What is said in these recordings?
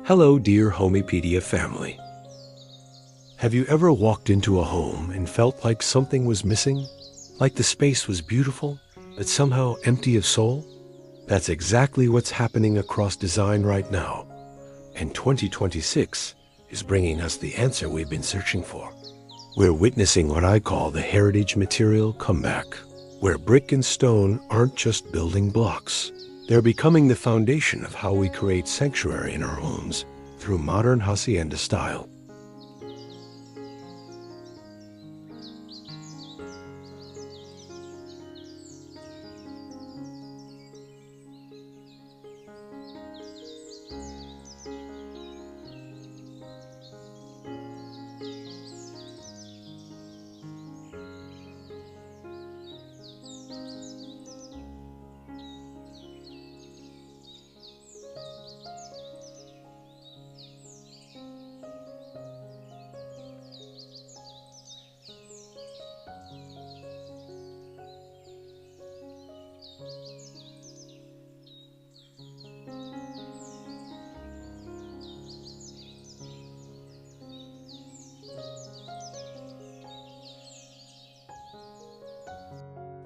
Hello, dear Homepedia family. Have you ever walked into a home and felt like something was missing? Like the space was beautiful, but somehow empty of soul? That's exactly what's happening across design right now. And 2026 is bringing us the answer we've been searching for. We're witnessing what I call the heritage material comeback, where brick and stone aren't just building blocks. They're becoming the foundation of how we create sanctuary in our homes through modern Hacienda style.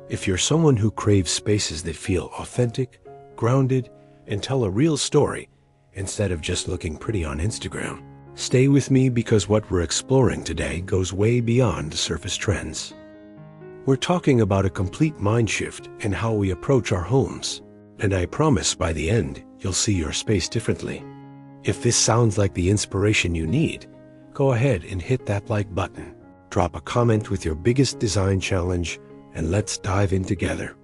If you're someone who craves spaces that feel authentic, grounded, and tell a real story instead of just looking pretty on Instagram, stay with me because what we're exploring today goes way beyond the surface trends. We're talking about a complete mind shift in how we approach our homes, and I promise by the end, you'll see your space differently. If this sounds like the inspiration you need, go ahead and hit that like button. Drop a comment with your biggest design challenge, and let's dive in together.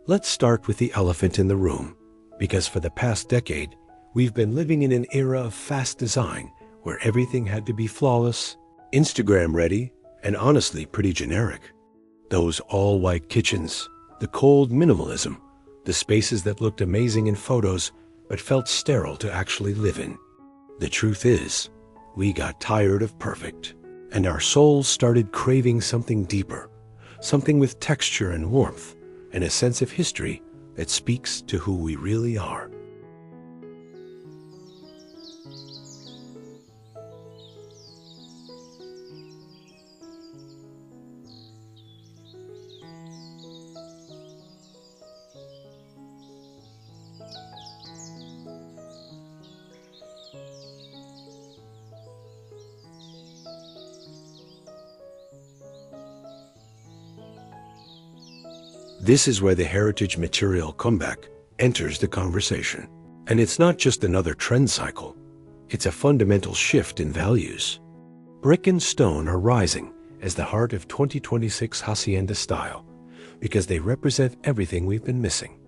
Let's start with the elephant in the room, because for the past decade, we've been living in an era of fast design where everything had to be flawless, Instagram ready, and honestly pretty generic. Those all-white kitchens, the cold minimalism, the spaces that looked amazing in photos but felt sterile to actually live in. The truth is, we got tired of perfect, and our souls started craving something deeper, something with texture and warmth, and a sense of history that speaks to who we really are. This is where the heritage material comeback enters the conversation. And it's not just another trend cycle, it's a fundamental shift in values. Brick and stone are rising as the heart of 2026 Hacienda style because they represent everything we've been missing: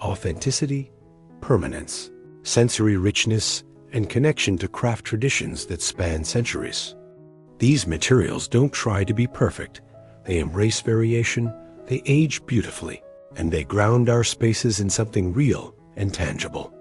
authenticity, permanence, sensory richness, and connection to craft traditions that span centuries. These materials don't try to be perfect, they embrace variation, they age beautifully, and they ground our spaces in something real and tangible.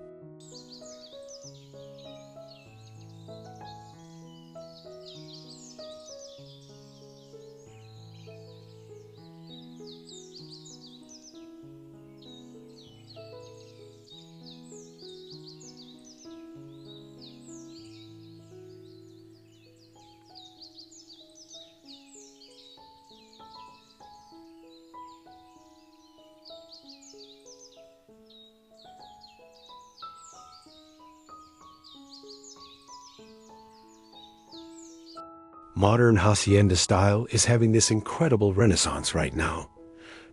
Modern Hacienda style is having this incredible renaissance right now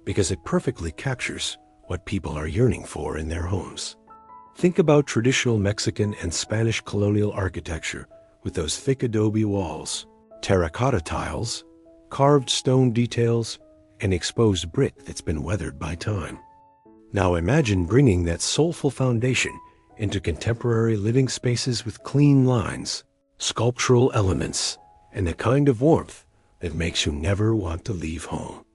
because it perfectly captures what people are yearning for in their homes. Think about traditional Mexican and Spanish colonial architecture with those thick adobe walls, terracotta tiles, carved stone details, and exposed brick that's been weathered by time. Now imagine bringing that soulful foundation into contemporary living spaces with clean lines, sculptural elements, and the kind of warmth that makes you never want to leave home.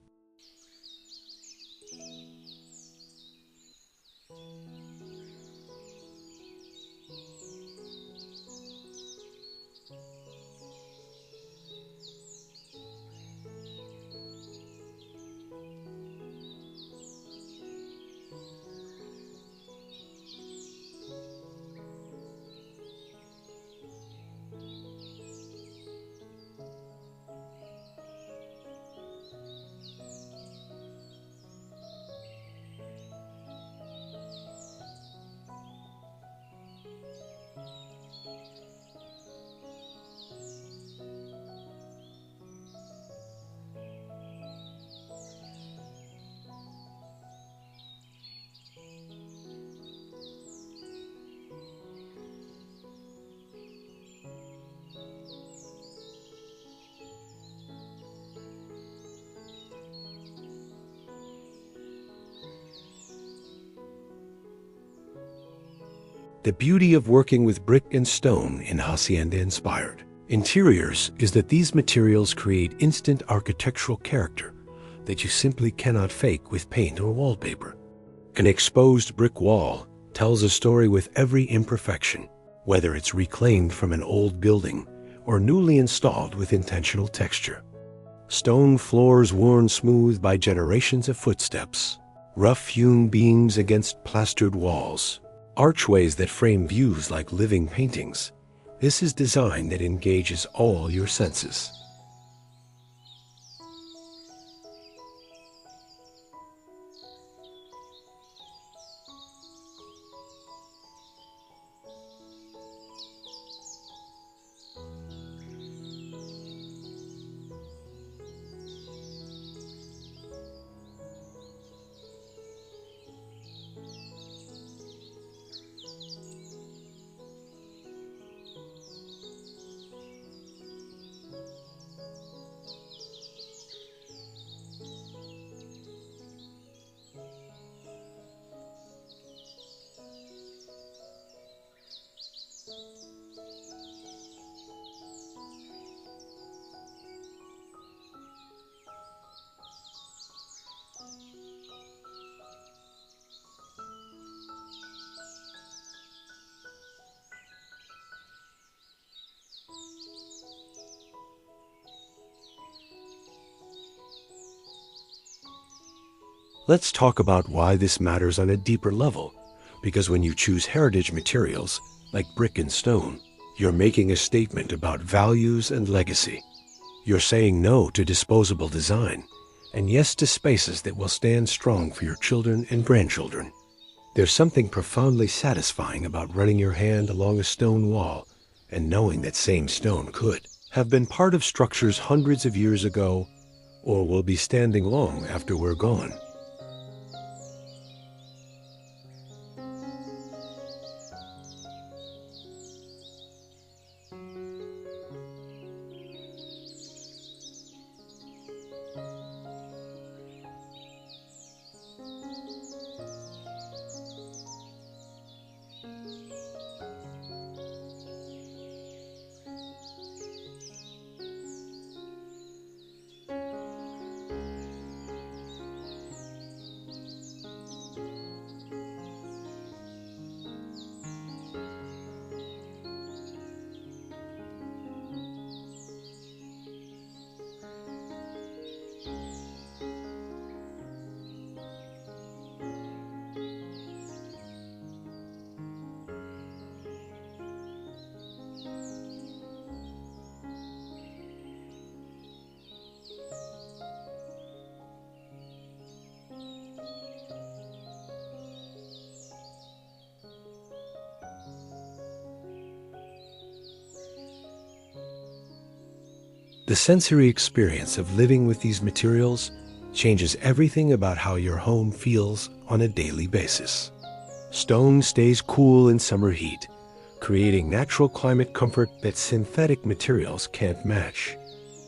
The beauty of working with brick and stone in Hacienda-inspired interiors is that these materials create instant architectural character that you simply cannot fake with paint or wallpaper. An exposed brick wall tells a story with every imperfection, whether it's reclaimed from an old building or newly installed with intentional texture. Stone floors worn smooth by generations of footsteps, rough-hewn beams against plastered walls, archways that frame views like living paintings. This is design that engages all your senses. Let's talk about why this matters on a deeper level, because when you choose heritage materials like brick and stone, you're making a statement about values and legacy. You're saying no to disposable design and yes to spaces that will stand strong for your children and grandchildren. There's something profoundly satisfying about running your hand along a stone wall and knowing that same stone could have been part of structures hundreds of years ago or will be standing long after we're gone. The sensory experience of living with these materials changes everything about how your home feels on a daily basis. Stone stays cool in summer heat, creating natural climate comfort that synthetic materials can't match.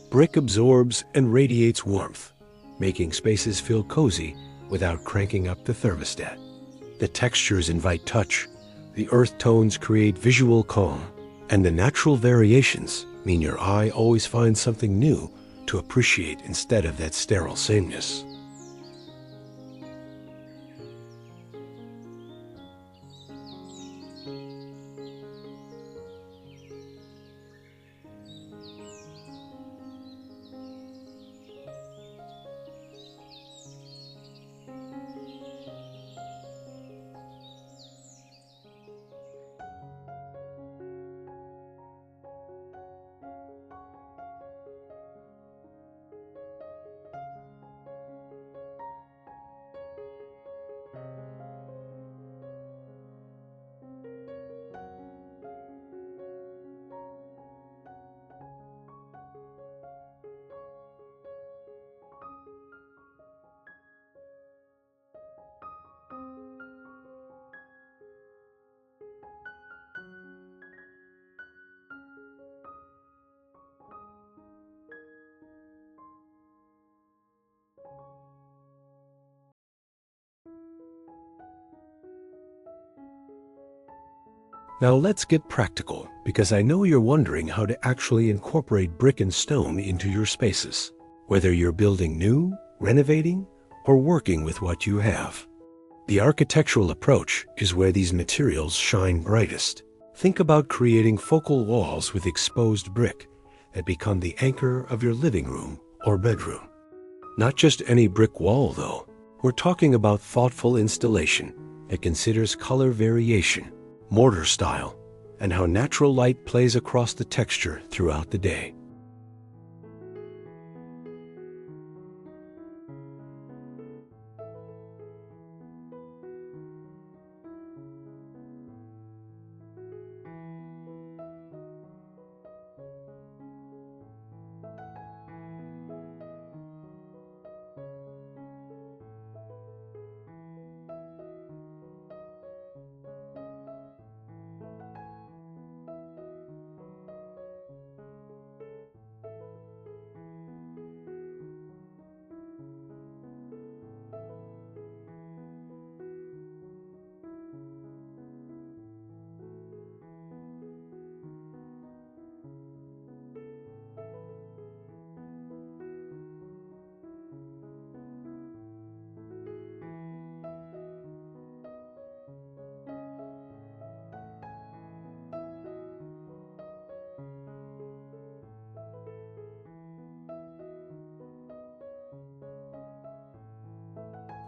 Brick absorbs and radiates warmth, making spaces feel cozy without cranking up the thermostat. The textures invite touch, the earth tones create visual calm, and the natural variations mean your eye always finds something new to appreciate instead of that sterile sameness. Now let's get practical, because I know you're wondering how to actually incorporate brick and stone into your spaces, whether you're building new, renovating, or working with what you have. The architectural approach is where these materials shine brightest. Think about creating focal walls with exposed brick that become the anchor of your living room or bedroom. Not just any brick wall, though. We're talking about thoughtful installation that considers color variation, mortar style, and how natural light plays across the texture throughout the day.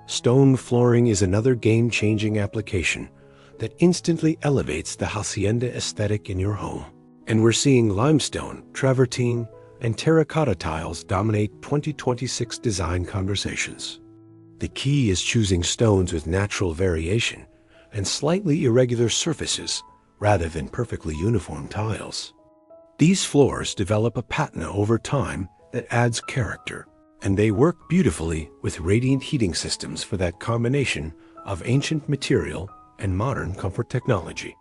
Stone flooring is another game-changing application that instantly elevates the Hacienda aesthetic in your home. And we're seeing limestone, travertine, and terracotta tiles dominate 2026 design conversations. The key is choosing stones with natural variation and slightly irregular surfaces rather than perfectly uniform tiles. These floors develop a patina over time that adds character, and they work beautifully with radiant heating systems for that combination of ancient material and modern comfort technology.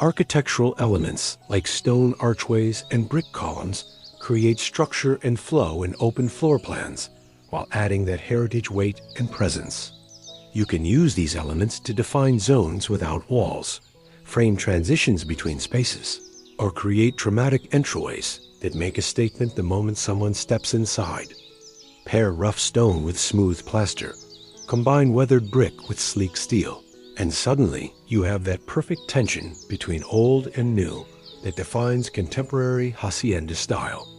Architectural elements like stone archways and brick columns create structure and flow in open floor plans while adding that heritage weight and presence. You can use these elements to define zones without walls, frame transitions between spaces, or create dramatic entryways that make a statement the moment someone steps inside. Pair rough stone with smooth plaster, combine weathered brick with sleek steel, and suddenly you have that perfect tension between old and new that defines contemporary Hacienda style.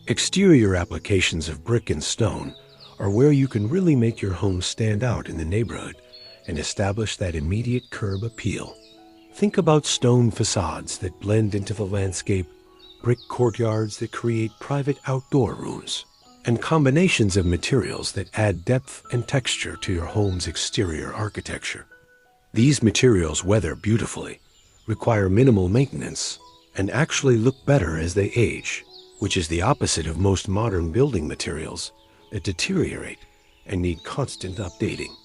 Exterior applications of brick and stone are where you can really make your home stand out in the neighborhood and establish that immediate curb appeal. Think about stone facades that blend into the landscape, brick courtyards that create private outdoor rooms, and combinations of materials that add depth and texture to your home's exterior architecture. These materials weather beautifully, require minimal maintenance, and actually look better as they age, which is the opposite of most modern building materials that deteriorate and need constant updating.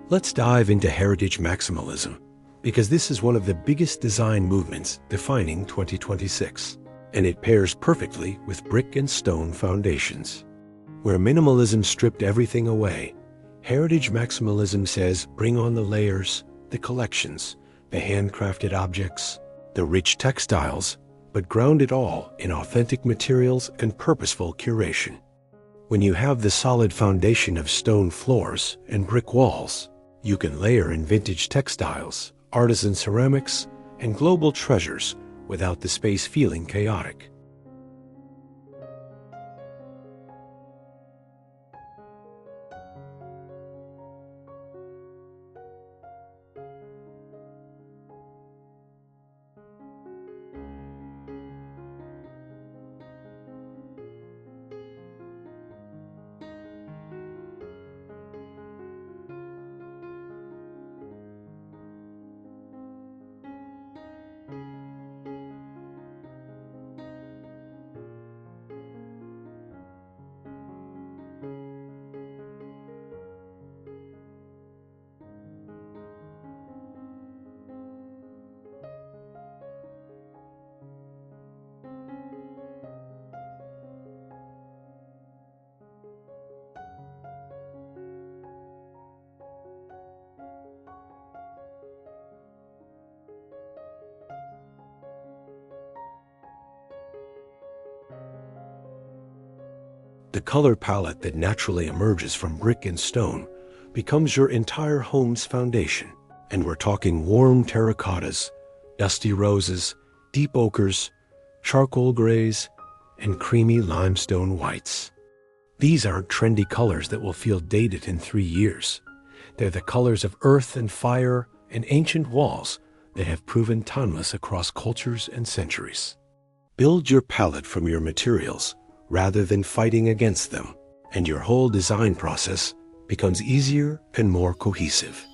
Let's dive into heritage maximalism, because this is one of the biggest design movements defining 2026, and it pairs perfectly with brick and stone foundations. Where minimalism stripped everything away, heritage maximalism says bring on the layers, the collections, the handcrafted objects, the rich textiles, but ground it all in authentic materials and purposeful curation. When you have the solid foundation of stone floors and brick walls, you can layer in vintage textiles, artisan ceramics, and global treasures without the space feeling chaotic. The color palette that naturally emerges from brick and stone becomes your entire home's foundation. And we're talking warm terracottas, dusty roses, deep ochres, charcoal grays, and creamy limestone whites. These aren't trendy colors that will feel dated in 3 years. They're the colors of earth and fire and ancient walls that have proven timeless across cultures and centuries. Build your palette from your materials rather than fighting against them, and your whole design process becomes easier and more cohesive.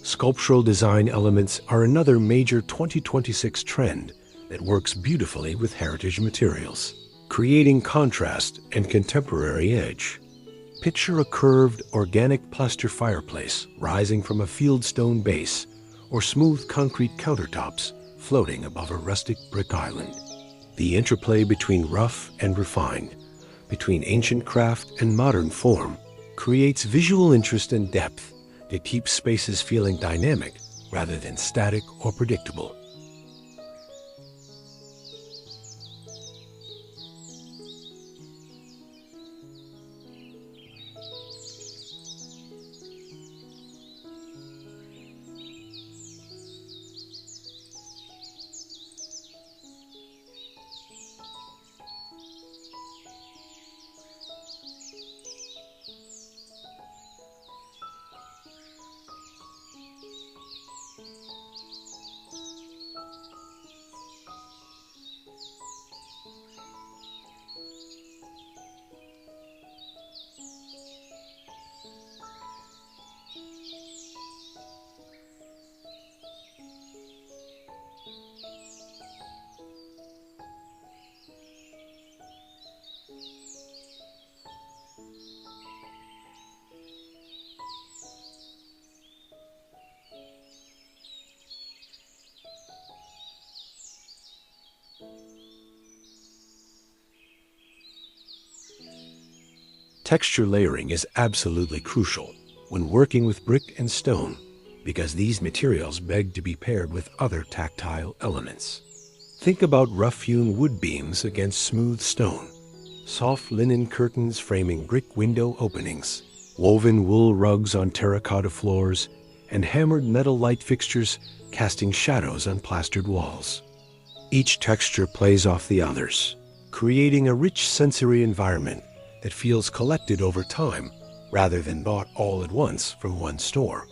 Sculptural design elements are another major 2026 trend that works beautifully with heritage materials, creating contrast and contemporary edge. Picture a curved, organic plaster fireplace rising from a fieldstone base or smooth concrete countertops floating above a rustic brick island. The interplay between rough and refined, between ancient craft and modern form, creates visual interest and depth that keeps spaces feeling dynamic rather than static or predictable. Texture layering is absolutely crucial when working with brick and stone because these materials beg to be paired with other tactile elements. Think about rough-hewn wood beams against smooth stone, soft linen curtains framing brick window openings, woven wool rugs on terracotta floors, and hammered metal light fixtures casting shadows on plastered walls. Each texture plays off the others, creating a rich sensory environment that feels collected over time rather than bought all at once from one store.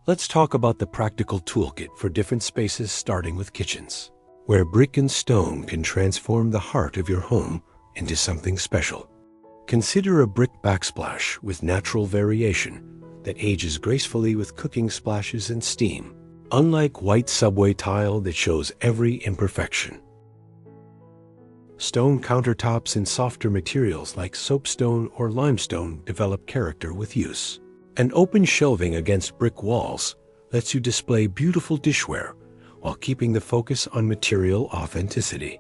Let's talk about the practical toolkit for different spaces, starting with kitchens, where brick and stone can transform the heart of your home into something special. Consider a brick backsplash with natural variation that ages gracefully with cooking splashes and steam, unlike white subway tile that shows every imperfection. Stone countertops in softer materials like soapstone or limestone develop character with use. And open shelving against brick walls lets you display beautiful dishware while keeping the focus on material authenticity.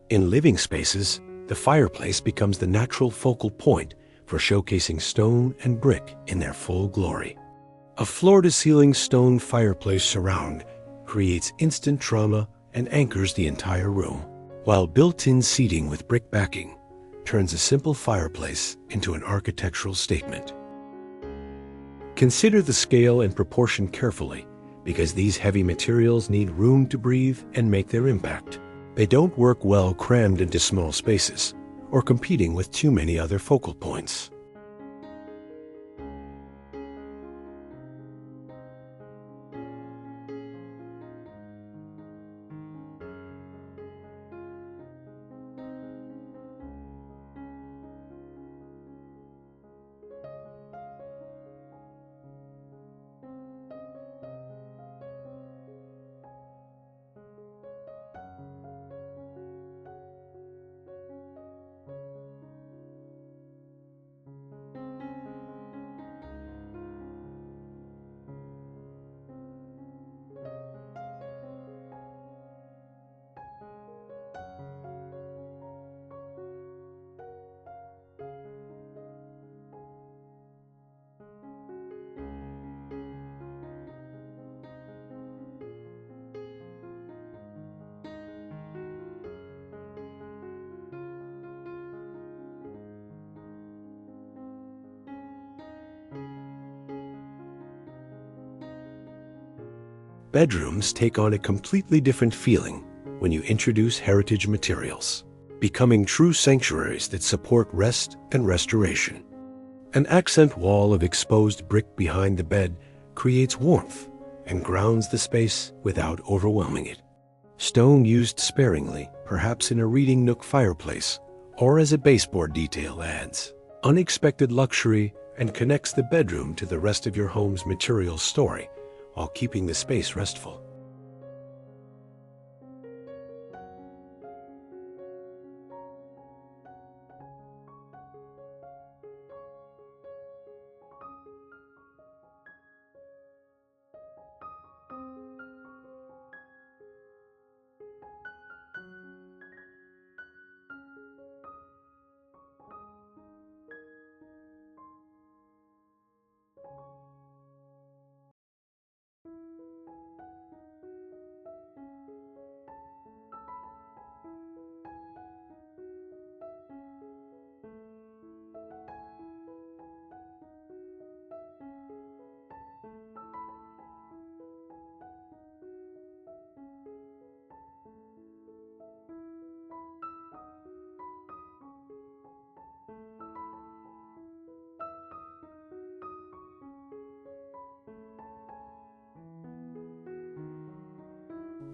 In living spaces, the fireplace becomes the natural focal point for showcasing stone and brick in their full glory. A floor-to-ceiling stone fireplace surround creates instant drama and anchors the entire room, while built-in seating with brick backing turns a simple fireplace into an architectural statement. Consider the scale and proportion carefully, because these heavy materials need room to breathe and make their impact. They don't work well crammed into small spaces or competing with too many other focal points. Bedrooms take on a completely different feeling when you introduce heritage materials, becoming true sanctuaries that support rest and restoration. An accent wall of exposed brick behind the bed creates warmth and grounds the space without overwhelming it. Stone used sparingly, perhaps in a reading nook fireplace or as a baseboard detail, adds unexpected luxury and connects the bedroom to the rest of your home's material story, while keeping the space restful.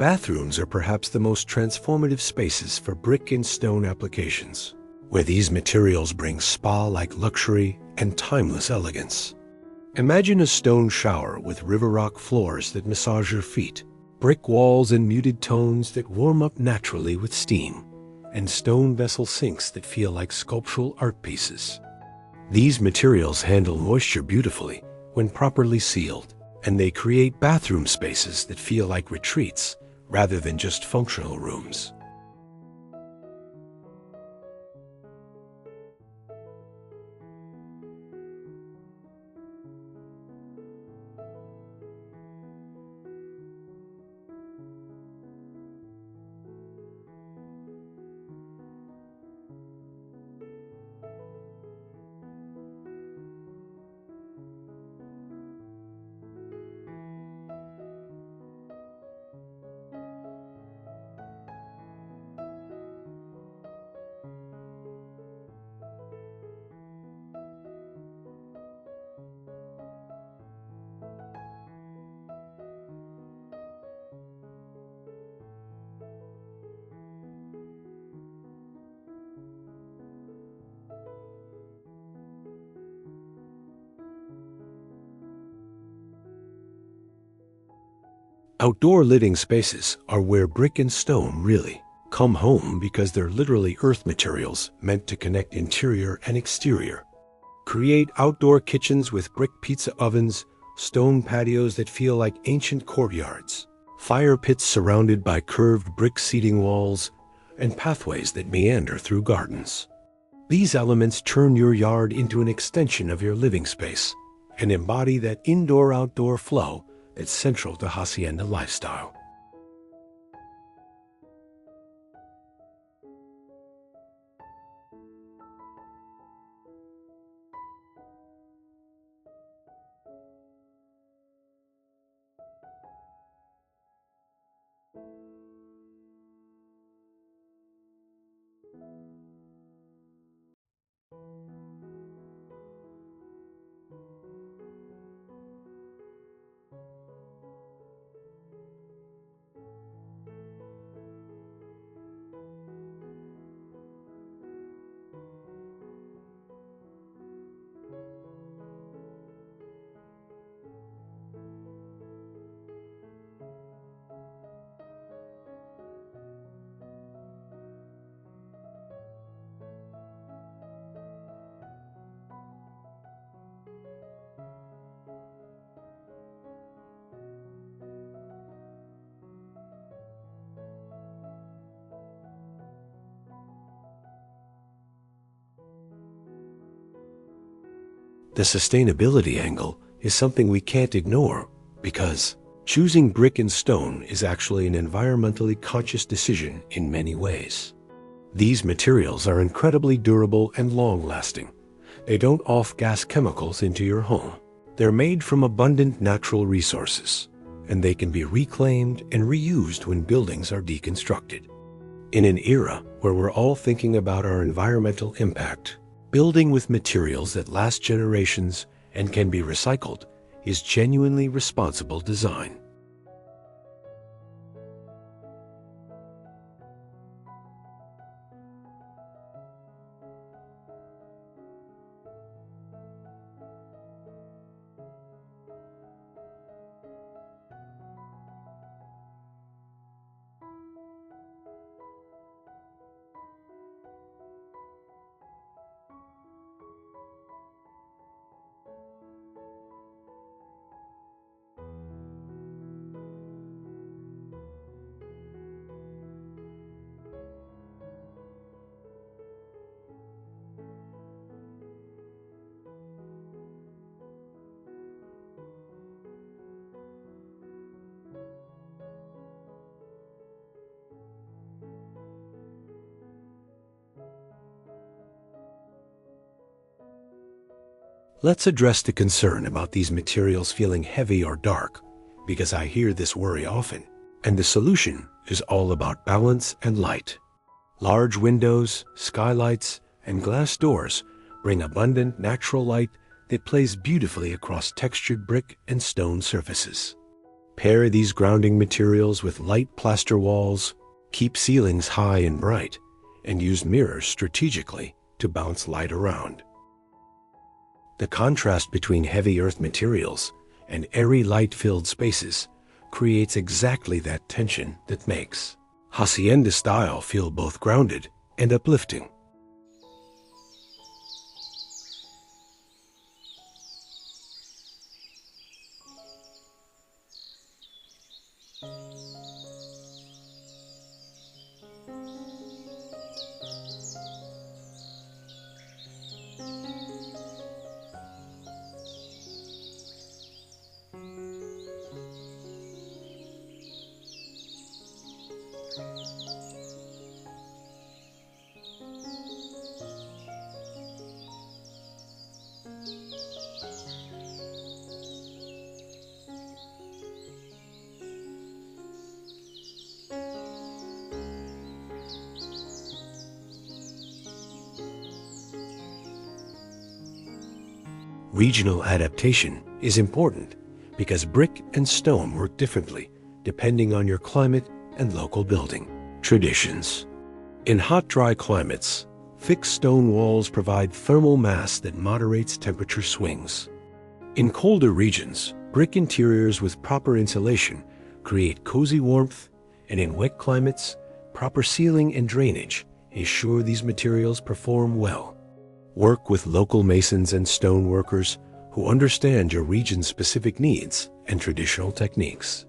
Bathrooms are perhaps the most transformative spaces for brick and stone applications, where these materials bring spa-like luxury and timeless elegance. Imagine a stone shower with river rock floors that massage your feet, brick walls and muted tones that warm up naturally with steam, and stone vessel sinks that feel like sculptural art pieces. These materials handle moisture beautifully when properly sealed, and they create bathroom spaces that feel like retreats rather than just functional rooms. Outdoor living spaces are where brick and stone really come home because they're literally earth materials meant to connect interior and exterior. Create outdoor kitchens with brick pizza ovens, stone patios that feel like ancient courtyards, fire pits surrounded by curved brick seating walls, and pathways that meander through gardens. These elements turn your yard into an extension of your living space and embody that indoor-outdoor flow that's central to Hacienda lifestyle. The sustainability angle is something we can't ignore because choosing brick and stone is actually an environmentally conscious decision in many ways. These materials are incredibly durable and long-lasting. They don't off-gas chemicals into your home. They're made from abundant natural resources, and they can be reclaimed and reused when buildings are deconstructed. In an era where we're all thinking about our environmental impact, building with materials that last generations and can be recycled is genuinely responsible design. Let's address the concern about these materials feeling heavy or dark, because I hear this worry often. And the solution is all about balance and light. Large windows, skylights, and glass doors bring abundant natural light that plays beautifully across textured brick and stone surfaces. Pair these grounding materials with light plaster walls, keep ceilings high and bright, and use mirrors strategically to bounce light around. The contrast between heavy earth materials and airy light-filled spaces creates exactly that tension that makes Hacienda style feel both grounded and uplifting. Regional adaptation is important because brick and stone work differently depending on your climate and local building traditions. In hot, dry climates, fixed stone walls provide thermal mass that moderates temperature swings. In colder regions, brick interiors with proper insulation create cozy warmth, and in wet climates, proper sealing and drainage ensure these materials perform well. Work with local masons and stone workers who understand your region's specific needs and traditional techniques.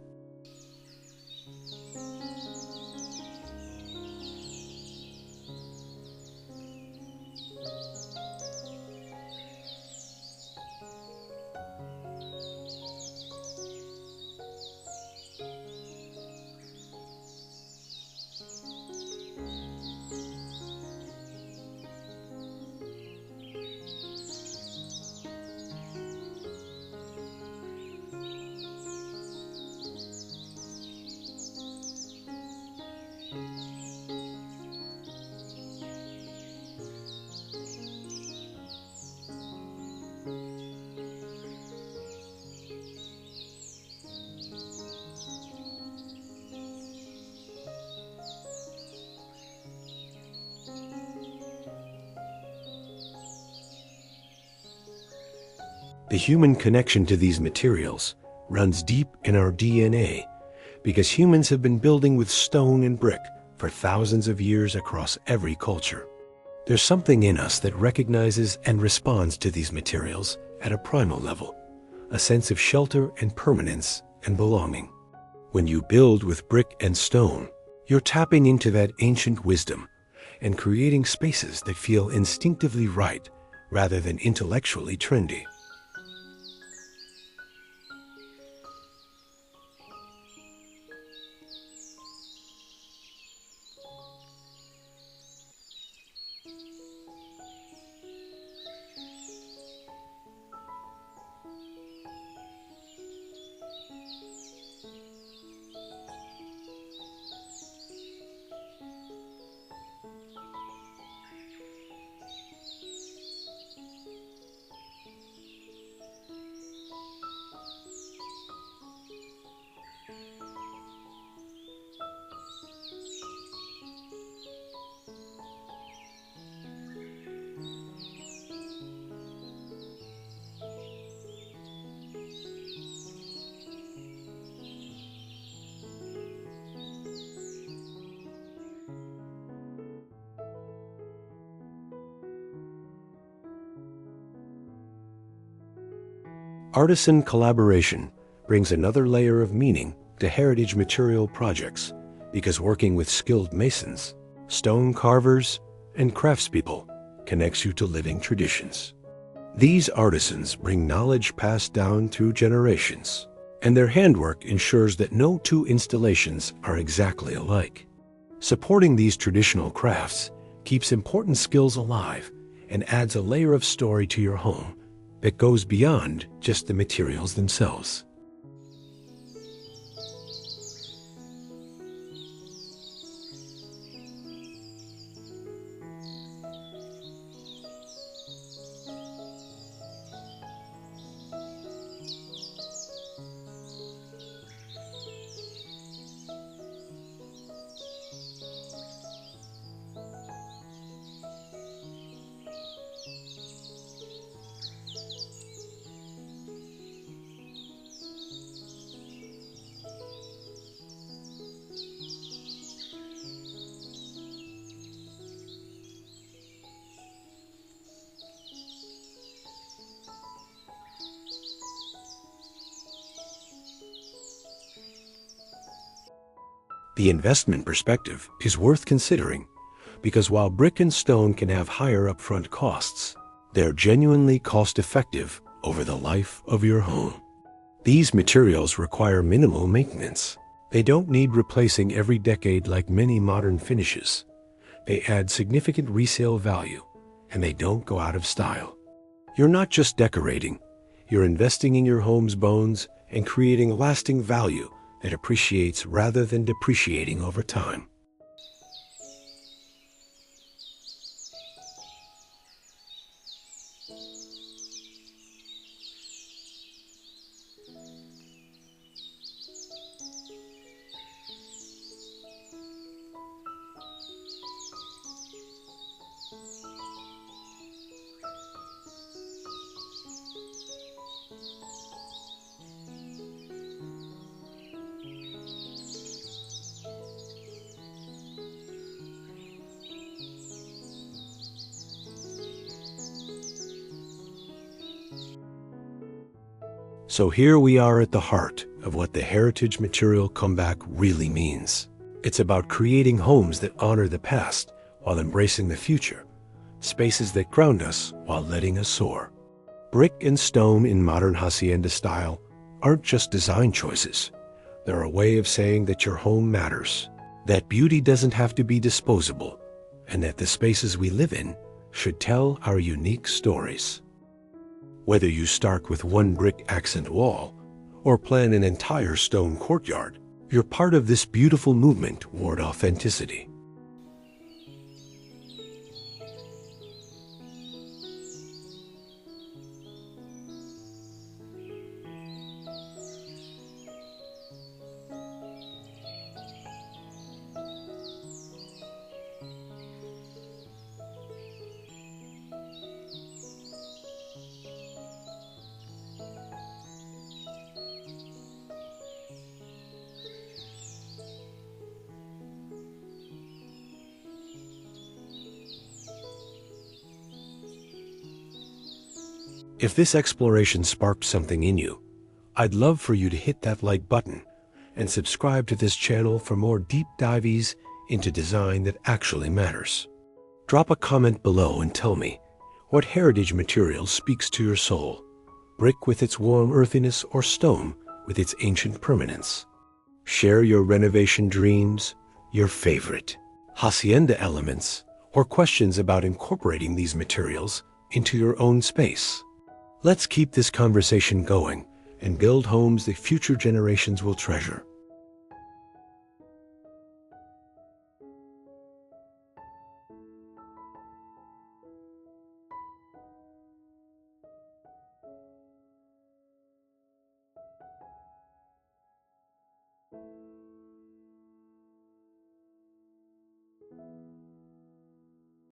The human connection to these materials runs deep in our DNA because humans have been building with stone and brick for thousands of years across every culture. There's something in us that recognizes and responds to these materials at a primal level, a sense of shelter and permanence and belonging. When you build with brick and stone, you're tapping into that ancient wisdom and creating spaces that feel instinctively right rather than intellectually trendy. Artisan collaboration brings another layer of meaning to heritage material projects because working with skilled masons, stone carvers, and craftspeople connects you to living traditions. These artisans bring knowledge passed down through generations, and their handwork ensures that no two installations are exactly alike. Supporting these traditional crafts keeps important skills alive and adds a layer of story to your home that goes beyond just the materials themselves. The investment perspective is worth considering because while brick and stone can have higher upfront costs, they're genuinely cost-effective over the life of your home. These materials require minimal maintenance. They don't need replacing every decade like many modern finishes. They add significant resale value, and they don't go out of style. You're not just decorating, you're investing in your home's bones and creating lasting value that appreciates rather than depreciating over time. So here we are at the heart of what the heritage material comeback really means. It's about creating homes that honor the past while embracing the future, spaces that ground us while letting us soar. Brick and stone in modern Hacienda style aren't just design choices. They're a way of saying that your home matters, that beauty doesn't have to be disposable, and that the spaces we live in should tell our unique stories. Whether you start with one brick accent wall or plan an entire stone courtyard, you're part of this beautiful movement toward authenticity. If this exploration sparked something in you, I'd love for you to hit that like button and subscribe to this channel for more deep dives into design that actually matters. Drop a comment below and tell me what heritage material speaks to your soul, brick with its warm earthiness or stone with its ancient permanence. Share your renovation dreams, your favorite Hacienda elements, or questions about incorporating these materials into your own space. Let's keep this conversation going and build homes that future generations will treasure.